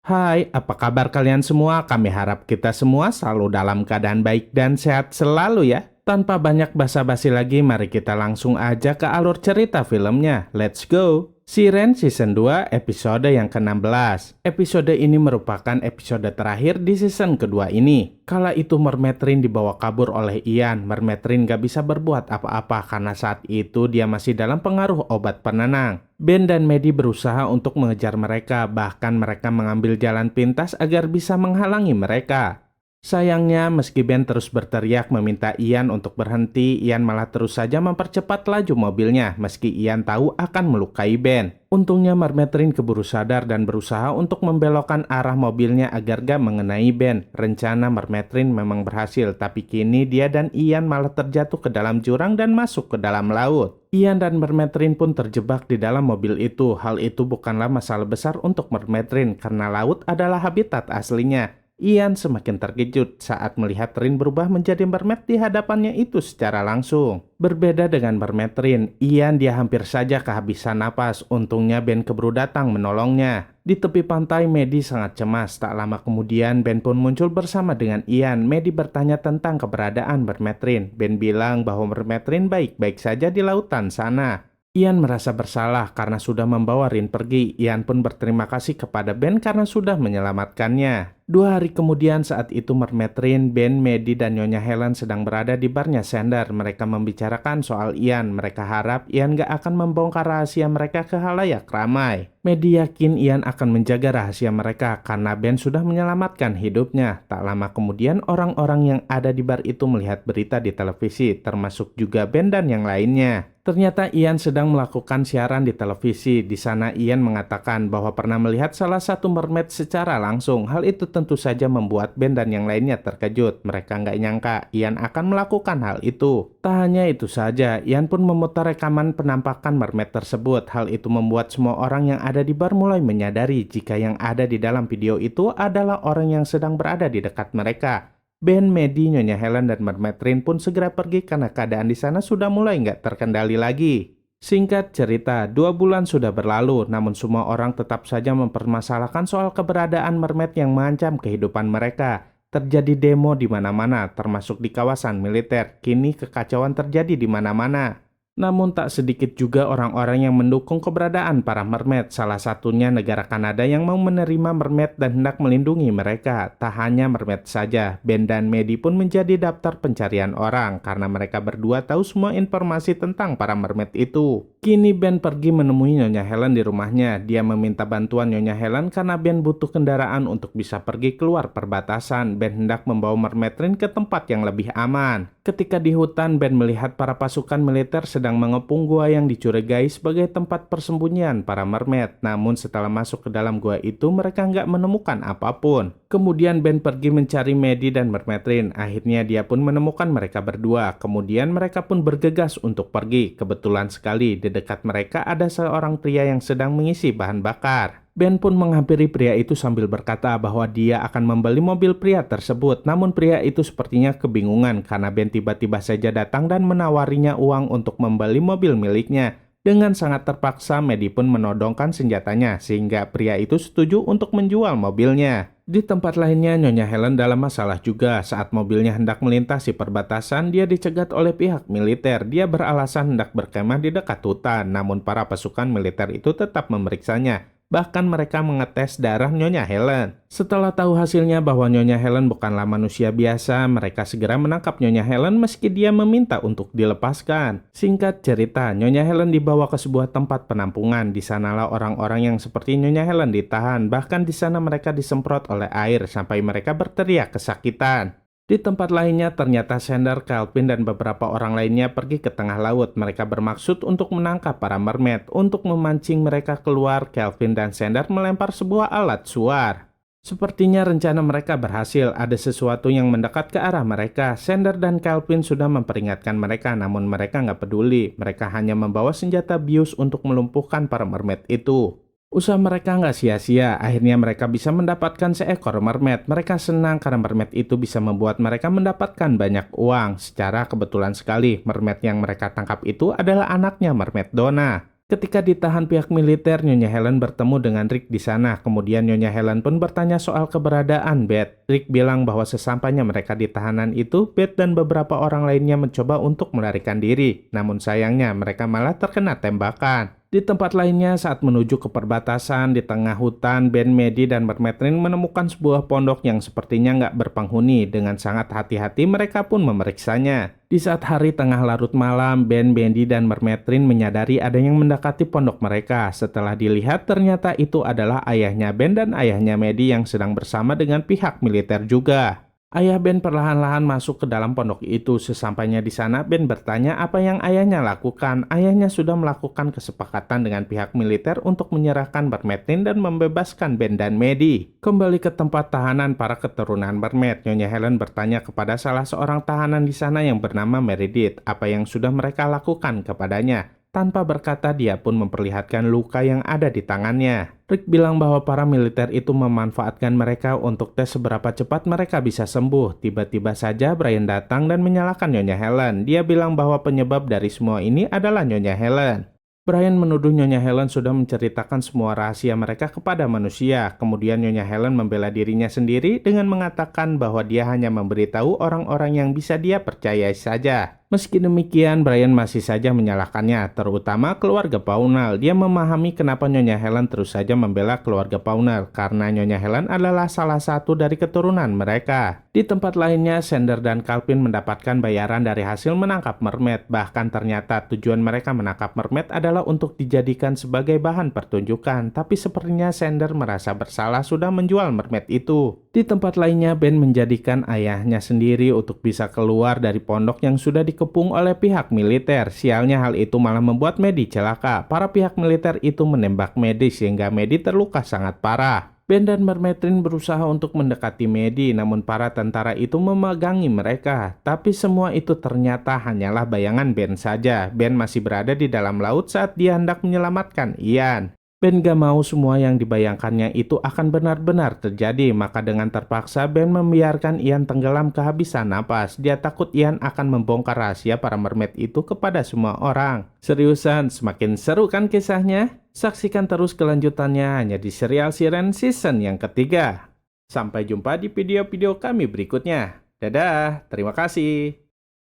Hai, apa kabar kalian semua? Kami harap kita semua selalu dalam keadaan baik dan sehat selalu ya. Tanpa banyak basa-basi lagi, mari kita langsung aja ke alur cerita filmnya. Let's go! Siren Season 2 episode yang ke-16. Episode ini merupakan episode terakhir di season kedua ini. Kala itu Mermaid Rin dibawa kabur oleh Ian. Mermaid Rin gak bisa berbuat apa-apa karena saat itu dia masih dalam pengaruh obat penenang. Ben dan Maddie berusaha untuk mengejar mereka, bahkan mereka mengambil jalan pintas agar bisa menghalangi mereka. Sayangnya, meski Ben terus berteriak meminta Ian untuk berhenti, Ian malah terus saja mempercepat laju mobilnya, meski Ian tahu akan melukai Ben. Untungnya Mermaid Rin keburu sadar dan berusaha untuk membelokkan arah mobilnya agar gak mengenai Ben. Rencana Mermaid Rin memang berhasil, tapi kini dia dan Ian malah terjatuh ke dalam jurang dan masuk ke dalam laut. Ian dan Mermaid Rin pun terjebak di dalam mobil itu. Hal itu bukanlah masalah besar untuk Mermaid Rin karena laut adalah habitat aslinya. Ian semakin terkejut saat melihat Rin berubah menjadi mermaid di hadapannya itu secara langsung. Berbeda dengan Mermaid Rin, Ian dia hampir saja kehabisan napas. Untungnya Ben keburu datang menolongnya. Di tepi pantai, Maddie sangat cemas. Tak lama kemudian, Ben pun muncul bersama dengan Ian. Maddie bertanya tentang keberadaan Mermaid Rin. Ben bilang bahwa Mermaid Rin baik-baik saja di lautan sana. Ian merasa bersalah karena sudah membawa Rin pergi. Ian pun berterima kasih kepada Ben karena sudah menyelamatkannya. 2 hari kemudian saat itu Mermaid Rin, Ben, Maddie, dan Nyonya Helen sedang berada di barnya Xander. Mereka membicarakan soal Ian. Mereka harap Ian gak akan membongkar rahasia mereka ke halayak ramai. Maddie yakin Ian akan menjaga rahasia mereka karena Ben sudah menyelamatkan hidupnya. Tak lama kemudian orang-orang yang ada di bar itu melihat berita di televisi, termasuk juga Ben dan yang lainnya. Ternyata Ian sedang melakukan siaran di televisi. Di sana Ian mengatakan bahwa pernah melihat salah satu mermaid secara langsung. Hal itu tentu saja membuat Ben dan yang lainnya terkejut. Mereka nggak nyangka Ian akan melakukan hal itu. Tak hanya itu saja, Ian pun memutar rekaman penampakan mermaid tersebut. Hal itu membuat semua orang yang ada di bar mulai menyadari jika yang ada di dalam video itu adalah orang yang sedang berada di dekat mereka. Ben, Maddie, Nyonya Helen, dan Mermaid Rin pun segera pergi karena keadaan di sana sudah mulai nggak terkendali lagi. Singkat cerita, 2 bulan sudah berlalu, namun semua orang tetap saja mempermasalahkan soal keberadaan mermaid yang mengancam kehidupan mereka. Terjadi demo di mana-mana, termasuk di kawasan militer. Kini kekacauan terjadi di mana-mana. Namun tak sedikit juga orang-orang yang mendukung keberadaan para mermaid. Salah satunya negara Kanada yang mau menerima mermaid dan hendak melindungi mereka. Tak hanya mermaid saja, Ben dan Maddie pun menjadi daftar pencarian orang karena mereka berdua tahu semua informasi tentang para mermaid itu. Kini Ben pergi menemui Nyonya Helen di rumahnya. Dia meminta bantuan Nyonya Helen karena Ben butuh kendaraan untuk bisa pergi keluar perbatasan. Ben hendak membawa Mermaid Rin ke tempat yang lebih aman. Ketika di hutan, Ben melihat para pasukan militer sedang mengepung gua yang dicurigai sebagai tempat persembunyian para mermaid. Namun setelah masuk ke dalam gua itu, mereka nggak menemukan apapun. Kemudian Ben pergi mencari Maddie dan Mermaid Rin. Akhirnya dia pun menemukan mereka berdua. Kemudian mereka pun bergegas untuk pergi. Kebetulan sekali di dekat mereka ada seorang pria yang sedang mengisi bahan bakar. Ben pun menghampiri pria itu sambil berkata bahwa dia akan membeli mobil pria tersebut. Namun pria itu sepertinya kebingungan karena Ben tiba-tiba saja datang dan menawarinya uang untuk membeli mobil miliknya. Dengan sangat terpaksa, Maddie pun menodongkan senjatanya sehingga pria itu setuju untuk menjual mobilnya. Di tempat lainnya, Nyonya Helen dalam masalah juga. Saat mobilnya hendak melintasi perbatasan, dia dicegat oleh pihak militer. Dia beralasan hendak berkemah di dekat hutan, namun para pasukan militer itu tetap memeriksanya. Bahkan mereka mengetes darah Nyonya Helen. Setelah tahu hasilnya bahwa Nyonya Helen bukanlah manusia biasa, mereka segera menangkap Nyonya Helen meski dia meminta untuk dilepaskan. Singkat cerita, Nyonya Helen dibawa ke sebuah tempat penampungan. Di sanalah orang-orang yang seperti Nyonya Helen ditahan. Bahkan di sana mereka disemprot oleh air sampai mereka berteriak kesakitan. Di tempat lainnya, ternyata Xander, Calvin, dan beberapa orang lainnya pergi ke tengah laut. Mereka bermaksud untuk menangkap para mermaid. Untuk memancing mereka keluar, Calvin dan Xander melempar sebuah alat suar. Sepertinya rencana mereka berhasil. Ada sesuatu yang mendekat ke arah mereka. Xander dan Calvin sudah memperingatkan mereka, namun mereka nggak peduli. Mereka hanya membawa senjata bius untuk melumpuhkan para mermaid itu. Usaha mereka nggak sia-sia, akhirnya mereka bisa mendapatkan seekor mermaid. Mereka senang karena mermaid itu bisa membuat mereka mendapatkan banyak uang. Secara kebetulan sekali, mermaid yang mereka tangkap itu adalah anaknya Mermaid Donna. Ketika ditahan pihak militer, Nyonya Helen bertemu dengan Rick di sana. Kemudian Nyonya Helen pun bertanya soal keberadaan Beth. Rick bilang bahwa sesampainya mereka di tahanan itu, Beth dan beberapa orang lainnya mencoba untuk melarikan diri. Namun sayangnya mereka malah terkena tembakan. Di tempat lainnya, saat menuju ke perbatasan di tengah hutan, Ben, Maddie, dan Mermetrin menemukan sebuah pondok yang sepertinya nggak berpenghuni. Dengan sangat hati-hati, mereka pun memeriksanya. Di saat hari tengah larut malam, Ben, Bendy, dan Mermetrin menyadari ada yang mendekati pondok mereka. Setelah dilihat, ternyata itu adalah ayahnya Ben dan ayahnya Maddie yang sedang bersama dengan pihak militer juga. Ayah Ben perlahan-lahan masuk ke dalam pondok itu. Sesampainya di sana, Ben bertanya apa yang ayahnya lakukan. Ayahnya sudah melakukan kesepakatan dengan pihak militer untuk menyerahkan Mermetrin dan membebaskan Ben dan Maddie. Kembali ke tempat tahanan para keturunan Mermaid, Nyonya Helen bertanya kepada salah seorang tahanan di sana yang bernama Meredith apa yang sudah mereka lakukan kepadanya. Tanpa berkata, dia pun memperlihatkan luka yang ada di tangannya. Rick bilang bahwa para militer itu memanfaatkan mereka untuk tes seberapa cepat mereka bisa sembuh. Tiba-tiba saja Brian datang dan menyalahkan Nyonya Helen. Dia bilang bahwa penyebab dari semua ini adalah Nyonya Helen. Brian menuduh Nyonya Helen sudah menceritakan semua rahasia mereka kepada manusia. Kemudian Nyonya Helen membela dirinya sendiri dengan mengatakan bahwa dia hanya memberitahu orang-orang yang bisa dia percayai saja. Meski demikian, Brian masih saja menyalahkannya, terutama keluarga Pownal. Dia memahami kenapa Nyonya Helen terus saja membela keluarga Pownal, karena Nyonya Helen adalah salah satu dari keturunan mereka. Di tempat lainnya, Sander dan Calvin mendapatkan bayaran dari hasil menangkap mermaid. Bahkan ternyata tujuan mereka menangkap mermaid adalah untuk dijadikan sebagai bahan pertunjukan. Tapi sepertinya Sander merasa bersalah sudah menjual mermaid itu. Di tempat lainnya, Ben menjadikan ayahnya sendiri untuk bisa keluar dari pondok yang sudah dikepung oleh pihak militer. Sialnya hal itu malah membuat Maddie celaka. Para pihak militer itu menembak Maddie sehingga Maddie terluka sangat parah. Ben dan Mermetrin berusaha untuk mendekati Maddie, namun para tentara itu memegangi mereka. Tapi semua itu ternyata hanyalah bayangan Ben saja. Ben masih berada di dalam laut saat dia hendak menyelamatkan Ian. Ben gak mau semua yang dibayangkannya itu akan benar-benar terjadi, maka dengan terpaksa Ben membiarkan Ian tenggelam kehabisan napas. Dia takut Ian akan membongkar rahasia para mermaid itu kepada semua orang. Seriusan, semakin seru kan kisahnya? Saksikan terus kelanjutannya hanya di serial Siren season yang ketiga. Sampai jumpa di video-video kami berikutnya. Dadah, terima kasih.